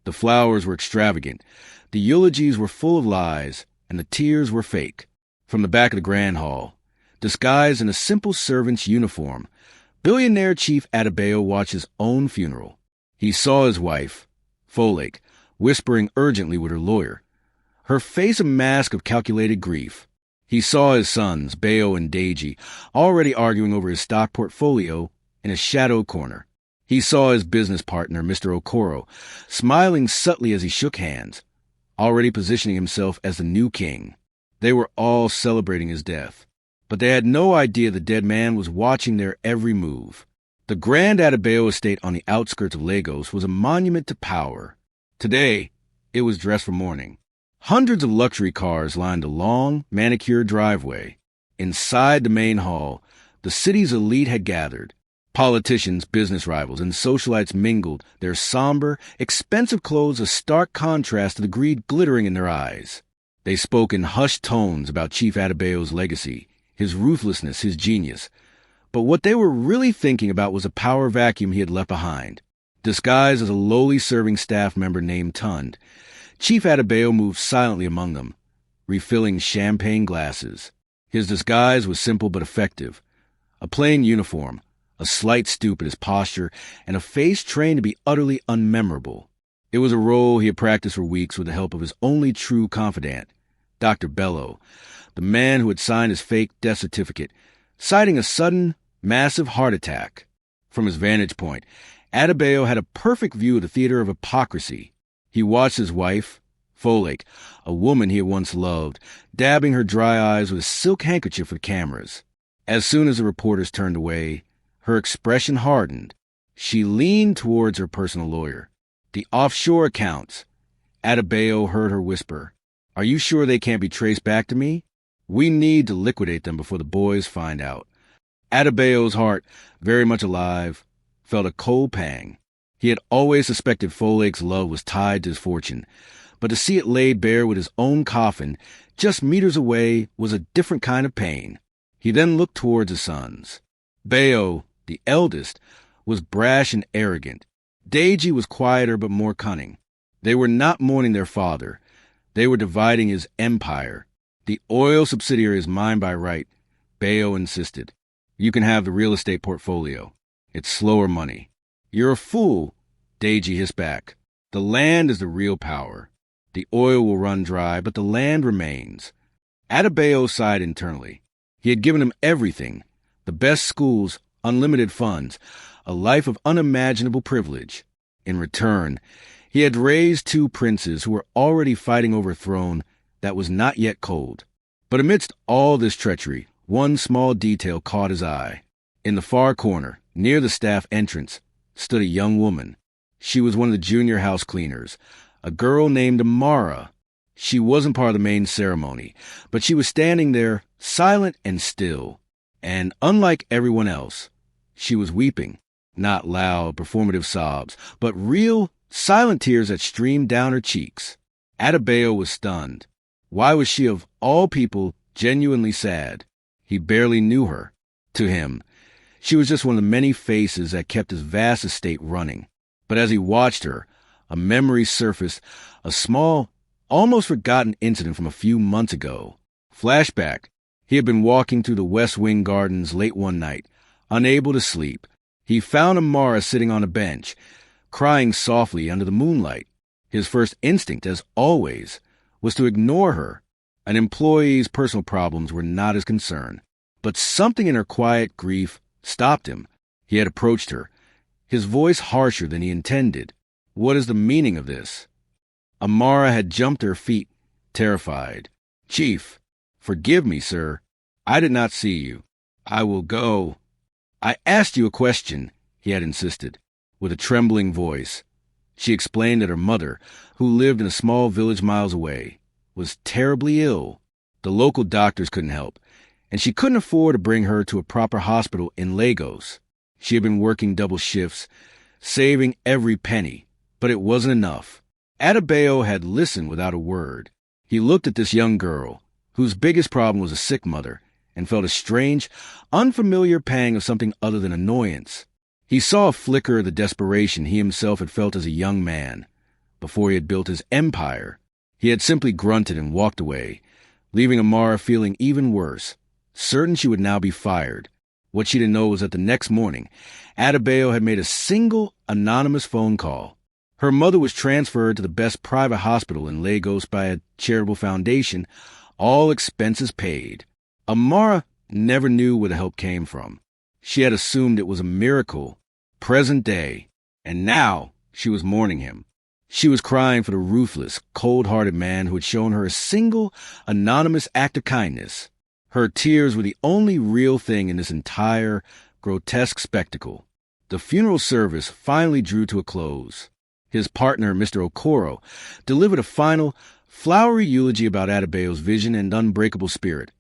The flowers were extravagant, the eulogies were full of lies, and the tears were fake. From the back of the grand hall, disguised in a simple servant's uniform, billionaire Chief Adebayo watched his own funeral. He saw his wife, Folake, whispering urgently with her lawyer, her face a mask of calculated grief. He saw his sons, Bayo and Deji, already arguing over his stock portfolio in a shadowed corner. He saw his business partner, Mr. Okoro, smiling subtly as he shook hands, already positioning himself as the new king. They were all celebrating his death, but they had no idea the dead man was watching their every move. The Grand Adebayo estate on the outskirts of Lagos was a monument to power. Today, it was dressed for mourning. Hundreds of luxury cars lined the long, manicured driveway. Inside the main hall, the city's elite had gathered. Politicians, business rivals, and socialites mingled, their somber, expensive clothes a stark contrast to the greed glittering in their eyes. They spoke in hushed tones about Chief Adebayo's legacy, his ruthlessness, his genius. But what they were really thinking about was a power vacuum he had left behind. Disguised as a lowly serving staff member named Tund, Chief Adebayo moved silently among them, refilling champagne glasses. His disguise was simple but effective. A plain uniform, a slight stoop in his posture, and a face trained to be utterly unmemorable. It was a role he had practiced for weeks with the help of his only true confidant, Dr. Bello, the man who had signed his fake death certificate, citing a sudden, massive heart attack. From his vantage point, Adebayo had a perfect view of the theater of hypocrisy. He watched his wife, Folake, a woman he had once loved, dabbing her dry eyes with a silk handkerchief for the cameras. As soon as the reporters turned away, her expression hardened. She leaned towards her personal lawyer. The offshore accounts. Adebayo heard her whisper, "Are you sure they can't be traced back to me? We need to liquidate them before the boys find out." Adebayo's heart, very much alive, felt a cold pang. He had always suspected Folake's love was tied to his fortune, but to see it laid bare with his own coffin just meters away was a different kind of pain. He then looked towards his sons. Bayo, the eldest, was brash and arrogant. Deji was quieter but more cunning. They were not mourning their father. They were dividing his empire. "The oil subsidiary is mine by right," Bayo insisted. "You can have the real estate portfolio. It's slower money." "You're a fool," Deji hissed back. "The land is the real power. The oil will run dry, but the land remains." Adebayo sighed internally. He had given him everything, the best schools, unlimited funds, a life of unimaginable privilege. In return, he had raised two princes who were already fighting over a throne that was not yet cold. But amidst all this treachery, one small detail caught his eye. In the far corner, near the staff entrance, stood a young woman. She was one of the junior house cleaners, a girl named Amara. She wasn't part of the main ceremony, but she was standing there, silent and still. And unlike everyone else, she was weeping. Not loud, performative sobs, but real, silent tears that streamed down her cheeks. Adebayo was stunned. Why was she, of all people, genuinely sad? He barely knew her. To him, she was just one of the many faces that kept his vast estate running. But as he watched her, a memory surfaced, a small, almost forgotten incident from a few months ago. Flashback. He had been walking through the West Wing Gardens late one night, unable to sleep. He found Amara sitting on a bench, crying softly under the moonlight. His first instinct, as always, was to ignore her. An employee's personal problems were not his concern. But something in her quiet grief stopped him. He had approached her, his voice harsher than he intended. "What is the meaning of this?" Amara had jumped to her feet, terrified. "Chief, forgive me, sir. I did not see you. I will go." "I asked you a question," he had insisted, with a trembling voice. She explained that her mother, who lived in a small village miles away, was terribly ill. The local doctors couldn't help, and she couldn't afford to bring her to a proper hospital in Lagos. She had been working double shifts, saving every penny, but it wasn't enough. Adebayo had listened without a word. He looked at this young girl, whose biggest problem was a sick mother, and felt a strange, unfamiliar pang of something other than annoyance. He saw a flicker of the desperation he himself had felt as a young man. before he had built his empire. He had simply grunted and walked away, leaving Amara feeling even worse, certain she would now be fired. What she didn't know was that the next morning, Adebayo had made a single anonymous phone call. Her mother was transferred to the best private hospital in Lagos by a charitable foundation, all expenses paid. Amara never knew where the help came from. She had assumed it was a miracle, present day, and now she was mourning him. She was crying for the ruthless, cold-hearted man who had shown her a single, anonymous act of kindness. Her tears were the only real thing in this entire, grotesque spectacle. The funeral service finally drew to a close. His partner, Mr. Okoro, delivered a final, flowery eulogy about Adebayo's vision and unbreakable spirit,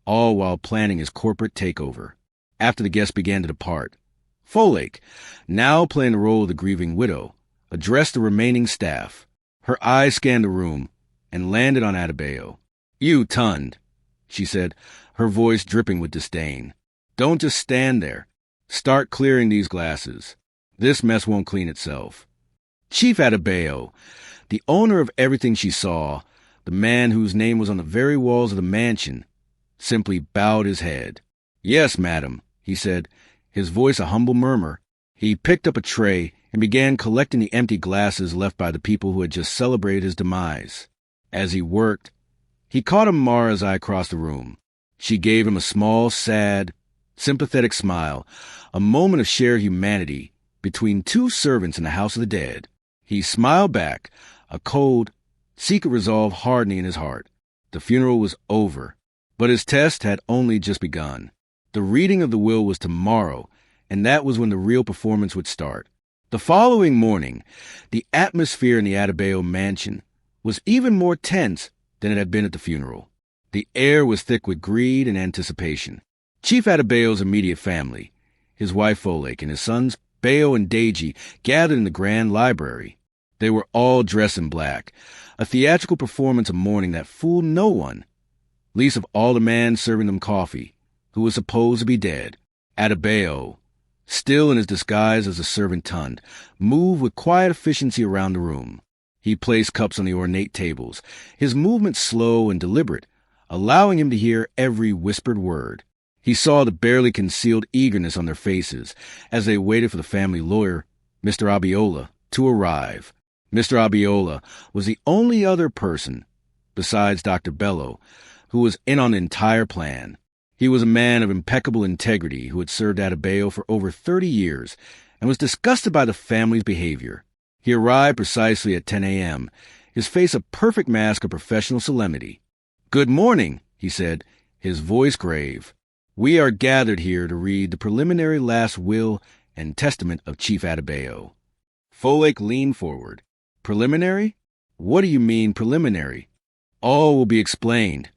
all while planning his corporate takeover. After the guests began to depart, Folake, now playing the role of the grieving widow, addressed the remaining staff. Her eyes scanned the room and landed on Adebayo. "You Tund," she said, her voice dripping with disdain. "Don't just stand there. Start clearing these glasses. This mess won't clean itself." Chief Adebayo, the owner of everything she saw, the man whose name was on the very walls of the mansion, simply bowed his head. "Yes, madam," he said, his voice a humble murmur. He picked up a tray and began collecting the empty glasses left by the people who had just celebrated his demise. As he worked, he caught Amara's eye across the room. She gave him a small, sad, sympathetic smile, a moment of shared humanity between two servants in the house of the dead. He smiled back, a cold, secret resolve hardening in his heart. The funeral was over, but his test had only just begun. The reading of the will was tomorrow, and that was when the real performance would start. The following morning, the atmosphere in the Adebayo mansion was even more tense than it had been at the funeral. The air was thick with greed and anticipation. Chief Adebayo's immediate family, his wife Folake and his sons Bayo and Deji, gathered in the grand library. They were all dressed in black, a theatrical performance of mourning that fooled no one, least of all the man serving them coffee, who was supposed to be dead. Adebayo, still in his disguise as a servant Tund, moved with quiet efficiency around the room. He placed cups on the ornate tables, his movements slow and deliberate, allowing him to hear every whispered word. He saw the barely concealed eagerness on their faces as they waited for the family lawyer, Mr. Abiola, to arrive. Mr. Abiola was the only other person, besides Dr. Bello, who was in on the entire plan. He was a man of impeccable integrity who had served Adebayo for over 30 years and was disgusted by the family's behavior. He arrived precisely at 10 a.m., his face a perfect mask of professional solemnity. "Good morning," he said, his voice grave. "We are gathered here to read the preliminary last will and testament of Chief Adebayo." Folake leaned forward. "Preliminary? What do you mean, preliminary?" "All will be explained,"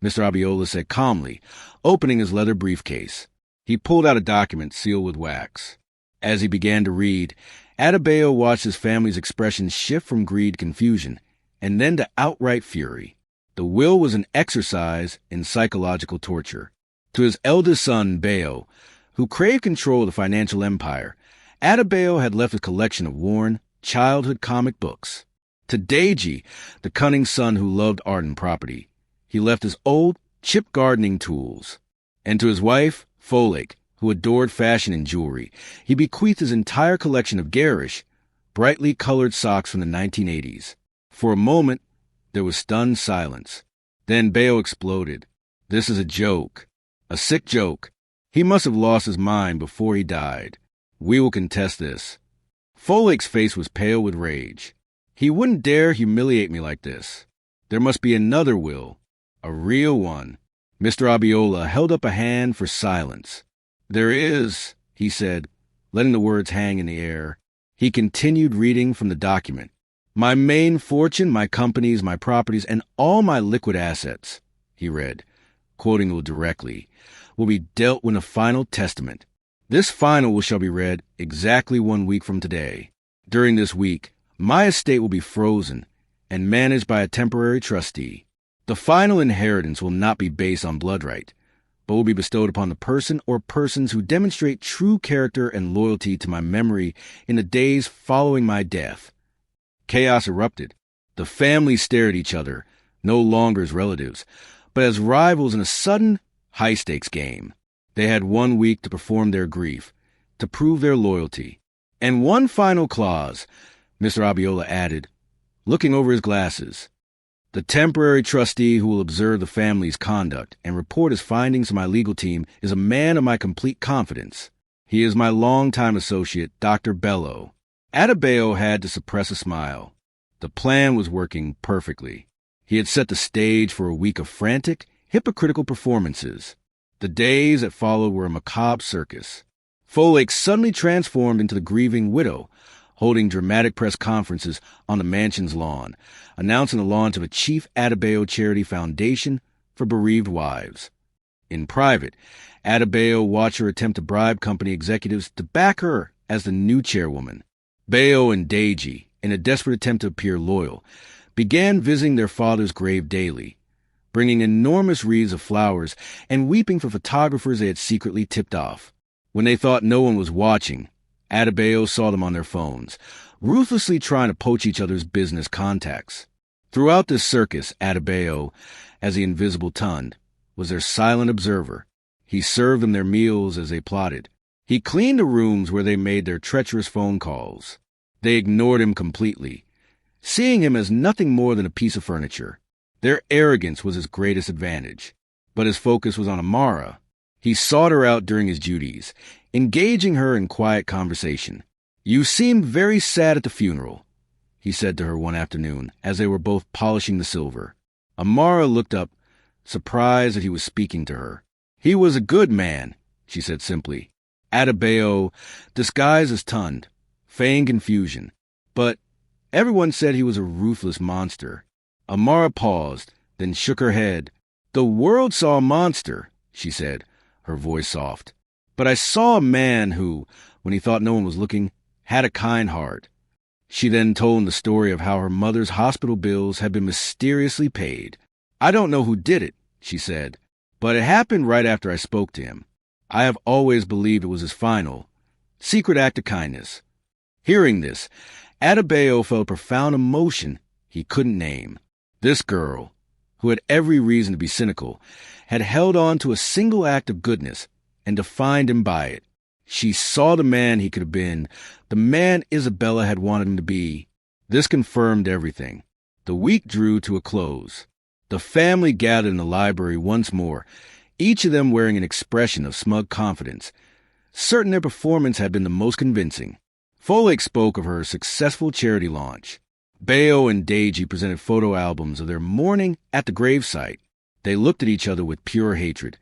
Mr. Abiola said calmly, opening his leather briefcase. He pulled out a document sealed with wax. As he began to read, Adebayo watched his family's expressions shift from greed to confusion, and then to outright fury. The will was an exercise in psychological torture. To his eldest son, Bayo, who craved control of the financial empire, Adebayo had left a collection of worn, childhood comic books. To Deji, the cunning son who loved art and property, he left his old, chipped gardening tools. And to his wife, Folake, who adored fashion and jewelry, he bequeathed his entire collection of garish, brightly colored socks from the 1980s. For a moment, there was stunned silence. Then Bayo exploded. "This is a joke. A sick joke. He must have lost his mind before he died. We will contest this." Folake's face was pale with rage. "He wouldn't dare humiliate me like this. There must be another will. A real one." Mr. Abiola held up a hand for silence. "There is," he said, letting the words hang in the air. He continued reading from the document. "My main fortune, my companies, my properties, and all my liquid assets," he read, quoting it directly, "will be dealt with a final testament. This final will shall be read exactly 1 week from today. During this week, my estate will be frozen and managed by a temporary trustee. The final inheritance will not be based on blood right, but will be bestowed upon the person or persons who demonstrate true character and loyalty to my memory in the days following my death. Chaos erupted. The families stared at each other, no longer as relatives, but as rivals in a sudden, high-stakes game. They had 1 week to perform their grief, to prove their loyalty. And one final clause, Mr. Abiola added, looking over his glasses. The temporary trustee who will observe the family's conduct and report his findings to my legal team is a man of my complete confidence. He is my longtime associate, Dr. Bello. Adebayo had to suppress a smile. The plan was working perfectly. He had set the stage for a week of frantic, hypocritical performances. The days that followed were a macabre circus. Folake suddenly transformed into the grieving widow, holding dramatic press conferences on the mansion's lawn, announcing the launch of a Chief Adebayo Charity Foundation for bereaved wives. In private, Adebayo watched her attempt to bribe company executives to back her as the new chairwoman. Bayo and Deji, in a desperate attempt to appear loyal, began visiting their father's grave daily, bringing enormous wreaths of flowers and weeping for photographers they had secretly tipped off. When they thought no one was watching, Adebayo saw them on their phones, ruthlessly trying to poach each other's business contacts. Throughout this circus, Adebayo, as the invisible Tund, was their silent observer. He served them their meals as they plotted. He cleaned the rooms where they made their treacherous phone calls. They ignored him completely, seeing him as nothing more than a piece of furniture. Their arrogance was his greatest advantage, but his focus was on Amara. He sought her out during his duties, engaging her in quiet conversation. "You seemed very sad at the funeral," he said to her one afternoon as they were both polishing the silver. Amara looked up, surprised that he was speaking to her. "He was a good man," she said simply. Adebayo, disguised as Tund, feigned confusion. "But everyone said he was a ruthless monster." Amara paused, then shook her head. "The world saw a monster," she said, her voice soft. "But I saw a man who, when he thought no one was looking, had a kind heart." She then told him the story of how her mother's hospital bills had been mysteriously paid. "I don't know who did it," she said, "but it happened right after I spoke to him. I have always believed it was his final, secret act of kindness." Hearing this, Adebayo felt a profound emotion he couldn't name. This girl, who had every reason to be cynical, had held on to a single act of goodness and defined him by it. She saw the man he could have been, the man Isabella had wanted him to be. This confirmed everything. The week drew to a close. The family gathered in the library once more, each of them wearing an expression of smug confidence, certain their performance had been the most convincing. Folake spoke of her successful charity launch. Bayo and Deji presented photo albums of their mourning at the gravesite. They looked at each other with pure hatred,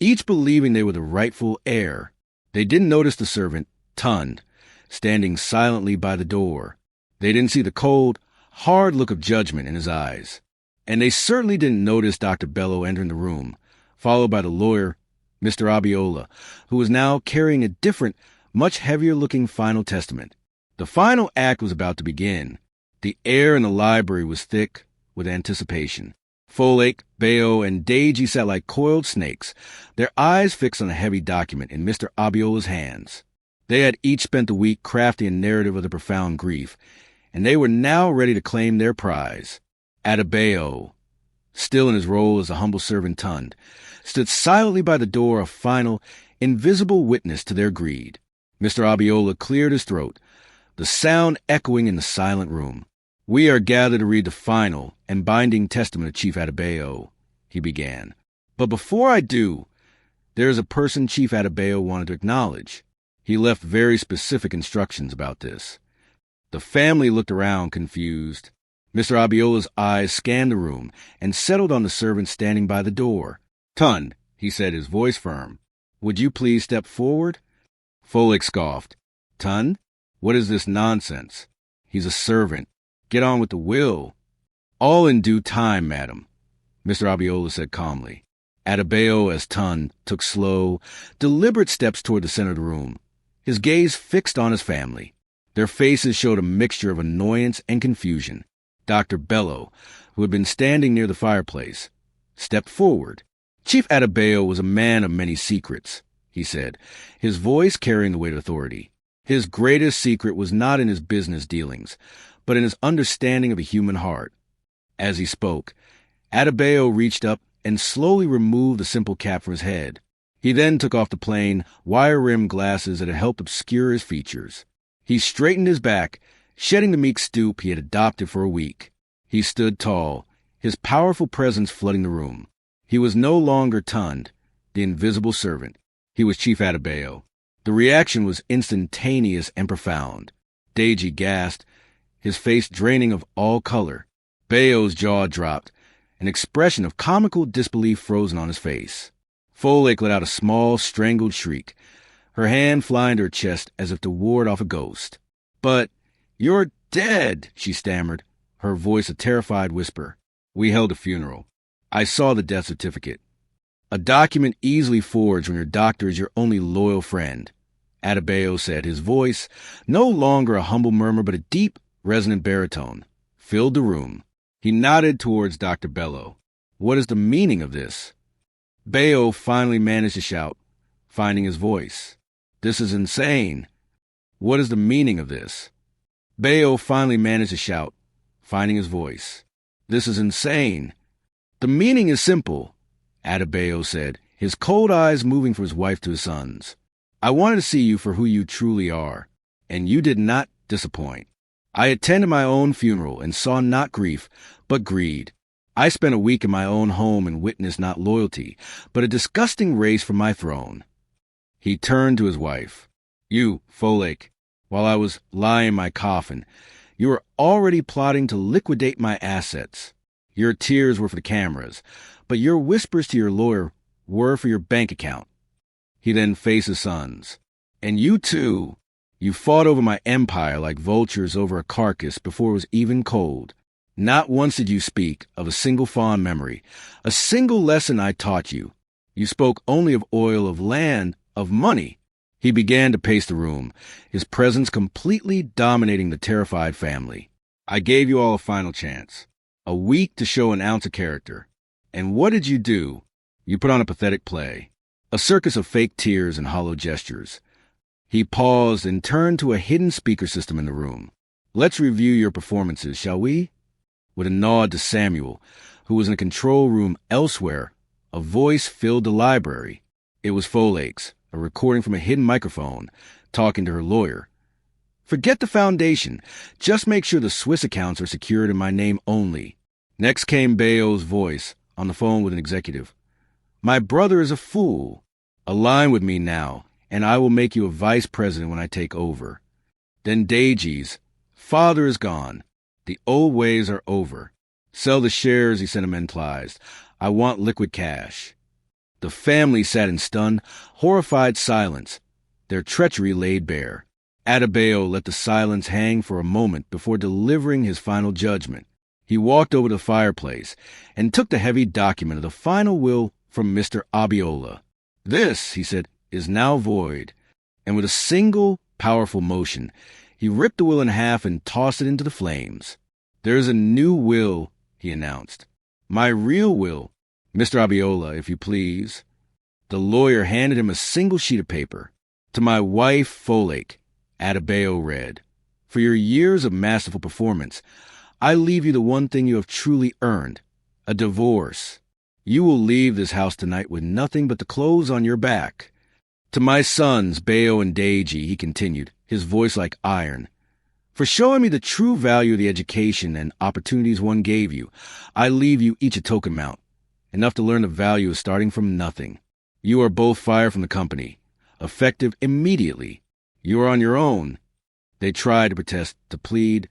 each believing they were the rightful heir. They didn't notice the servant, Tund, standing silently by the door. They didn't see the cold, hard look of judgment in his eyes. And they certainly didn't notice Dr. Bello entering the room, followed by the lawyer, Mr. Abiola, who was now carrying a different, much heavier-looking final testament. The final act was about to begin. The air in the library was thick with anticipation. Folake, Bayo, and Deji sat like coiled snakes, their eyes fixed on a heavy document in Mr. Abiola's hands. They had each spent the week crafting a narrative of the profound grief, and they were now ready to claim their prize. Adebayo, still in his role as a humble servant Tund, stood silently by the door, a final, invisible witness to their greed. Mr. Abiola cleared his throat, the sound echoing in the silent room. "We are gathered to read the final and binding testament of Chief Adebayo," he began. "But before I do, there is a person Chief Adebayo wanted to acknowledge. He left very specific instructions about this." The family looked around, confused. Mr. Abiola's eyes scanned the room and settled on the servant standing by the door. "Tund," he said, his voice firm, "would you please step forward?" Folake scoffed. "Tund, what is this nonsense? He's a servant. Get on with the will." "All in due time, madam," Mr. Abiola said calmly. Adebayo, as Tund, took slow, deliberate steps toward the center of the room, his gaze fixed on his family. Their faces showed a mixture of annoyance and confusion. Dr. Bello, who had been standing near the fireplace, stepped forward. Chief Adebayo was a man of many secrets, he said, his voice carrying the weight of authority. His greatest secret was not in his business dealings, but in his understanding of the human heart. As he spoke, Adebayo reached up and slowly removed the simple cap from his head. He then took off the plain, wire-rimmed glasses that had helped obscure his features. He straightened his back, shedding the meek stoop he had adopted for a week. He stood tall, his powerful presence flooding the room. He was no longer Tund, the invisible servant. He was Chief Adebayo. The reaction was instantaneous and profound. Deji gasped, his face draining of all color. Bayo's jaw dropped, an expression of comical disbelief frozen on his face. Folake let out a small, strangled shriek, her hand flying to her chest as if to ward off a ghost. "But you're dead," she stammered, her voice a terrified whisper. "We held a funeral. I saw the death certificate. A document easily forged when your doctor is your only loyal friend," Adebayo said, his voice, no longer a humble murmur but a deep, resonant baritone, filled the room. He nodded towards Dr. Bello. "What is the meaning of this?" Bayo finally managed to shout, finding his voice. "This is insane. What is the meaning of this?" Bayo finally managed to shout, finding his voice. "This is insane. The meaning is simple," Adebayo said, his cold eyes moving from his wife to his sons. "I wanted to see you for who you truly are, and you did not disappoint. I attended my own funeral and saw not grief, but greed. I spent a week in my own home and witnessed not loyalty, but a disgusting race for my throne." He turned to his wife. "You, Folake, while I was lying in my coffin, you were already plotting to liquidate my assets. Your tears were for the cameras, but your whispers to your lawyer were for your bank account." He then faced his sons. "And you too. You fought over my empire like vultures over a carcass before it was even cold. Not once did you speak of a single fond memory, a single lesson I taught you. You spoke only of oil, of land, of money." He began to pace the room, his presence completely dominating the terrified family. "I gave you all a final chance, a week to show an ounce of character. And what did you do? You put on a pathetic play, a circus of fake tears and hollow gestures." He paused and turned to a hidden speaker system in the room. "Let's review your performances, shall we?" With a nod to Samuel, who was in a control room elsewhere, a voice filled the library. It was Folake's, a recording from a hidden microphone, talking to her lawyer. "Forget the foundation. Just make sure the Swiss accounts are secured in my name only." Next came Bayo's voice, on the phone with an executive. "My brother is a fool. Align with me now, and I will make you a vice president when I take over." Then Deji's, "Father is gone. The old ways are over. Sell the shares," he sentimentalized. "I want liquid cash." The family sat in stunned, horrified silence, their treachery laid bare. Adebayo let the silence hang for a moment before delivering his final judgment. He walked over to the fireplace and took the heavy document of the final will from Mr. Abiola. "This," he said, "is now void." And with a single, powerful motion, he ripped the will in half and tossed it into the flames. "There is a new will," he announced. "My real will, Mr. Abiola, if you please." The lawyer handed him a single sheet of paper. "To my wife, Folake," Adebayo read. "For your years of masterful performance, I leave you the one thing you have truly earned, a divorce. You will leave this house tonight with nothing but the clothes on your back. To my sons, Bayo and Deji," he continued, his voice like iron, "for showing me the true value of the education and opportunities one gave you, I leave you each a token amount, enough to learn the value of starting from nothing. You are both fired from the company, effective immediately. You are on your own." They tried to protest, to plead,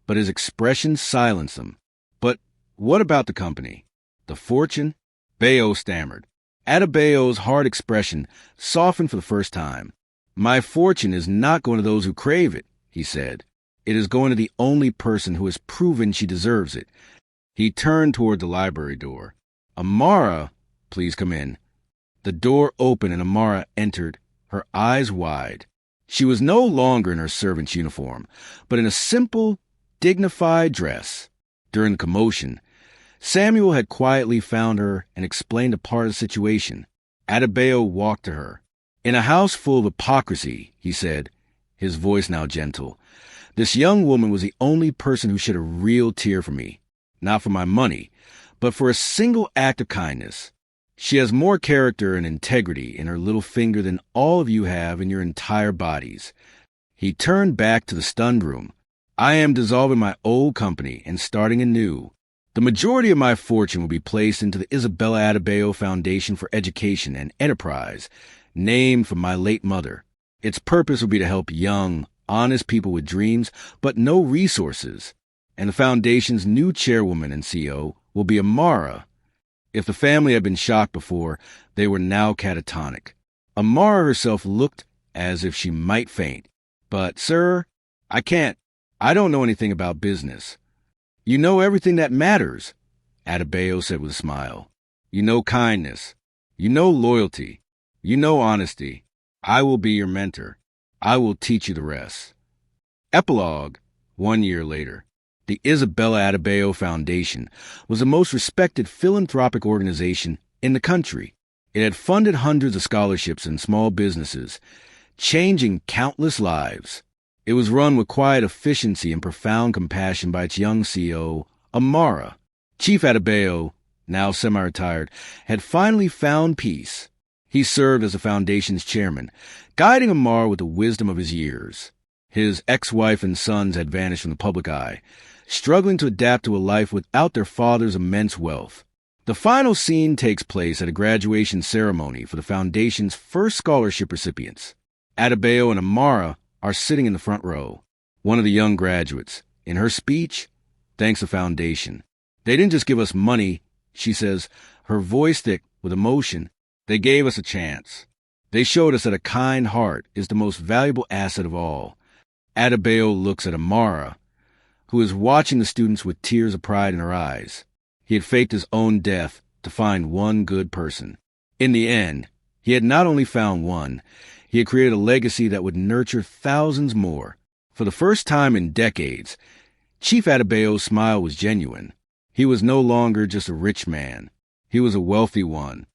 but his expression silenced them. "But what about the company? The fortune?" Bayo stammered. Adebayo's hard expression softened for the first time. "My fortune is not going to those who crave it," he said. "It is going to the only person who has proven she deserves it." He turned toward the library door. "Amara, please come in." The door opened and Amara entered, her eyes wide. She was no longer in her servant's uniform, but in a simple, dignified dress. During the commotion, Samuel had quietly found her and explained a part of the situation. Adebayo walked to her. "In a house full of hypocrisy," he said, his voice now gentle, This young woman was the only person who shed a real tear for me, not for my money, but for a single act of kindness. She has more character and integrity in her little finger than all of you have in your entire bodies. He turned back to the stunned room. I am dissolving my old company and starting anew. The majority of my fortune will be placed into the Isabella Adebayo Foundation for Education and Enterprise, named for my late mother. Its purpose will be to help young, honest people with dreams, but no resources. And the foundation's new chairwoman and CEO will be Amara. If the family had been shocked before, they were now catatonic. Amara herself looked as if she might faint. But, sir, I don't know anything about business. You know everything that matters, Adebayo said with a smile. You know kindness. You know loyalty. You know honesty. I will be your mentor. I will teach you the rest. Epilogue, 1 year later. The Isabella Adebayo Foundation was the most respected philanthropic organization in the country. It had funded hundreds of scholarships and small businesses, changing countless lives. It was run with quiet efficiency and profound compassion by its young CEO, Amara. Chief Adebayo, now semi-retired, had finally found peace. He served as the foundation's chairman, guiding Amara with the wisdom of his years. His ex-wife and sons had vanished from the public eye, struggling to adapt to a life without their father's immense wealth. The final scene takes place at a graduation ceremony for the foundation's first scholarship recipients. Adebayo and Amara are sitting in the front row. One of the young graduates, in her speech, thanks the foundation. They didn't just give us money, she says, her voice thick with emotion. They gave us a chance. They showed us that a kind heart is the most valuable asset of all. Adebayo looks at Amara, who is watching the students with tears of pride in her eyes. He had faked his own death to find one good person. In the end, he had not only found one, he had created a legacy that would nurture thousands more. For the first time in decades, Chief Adebayo's smile was genuine. He was no longer just a rich man. He was a wealthy one,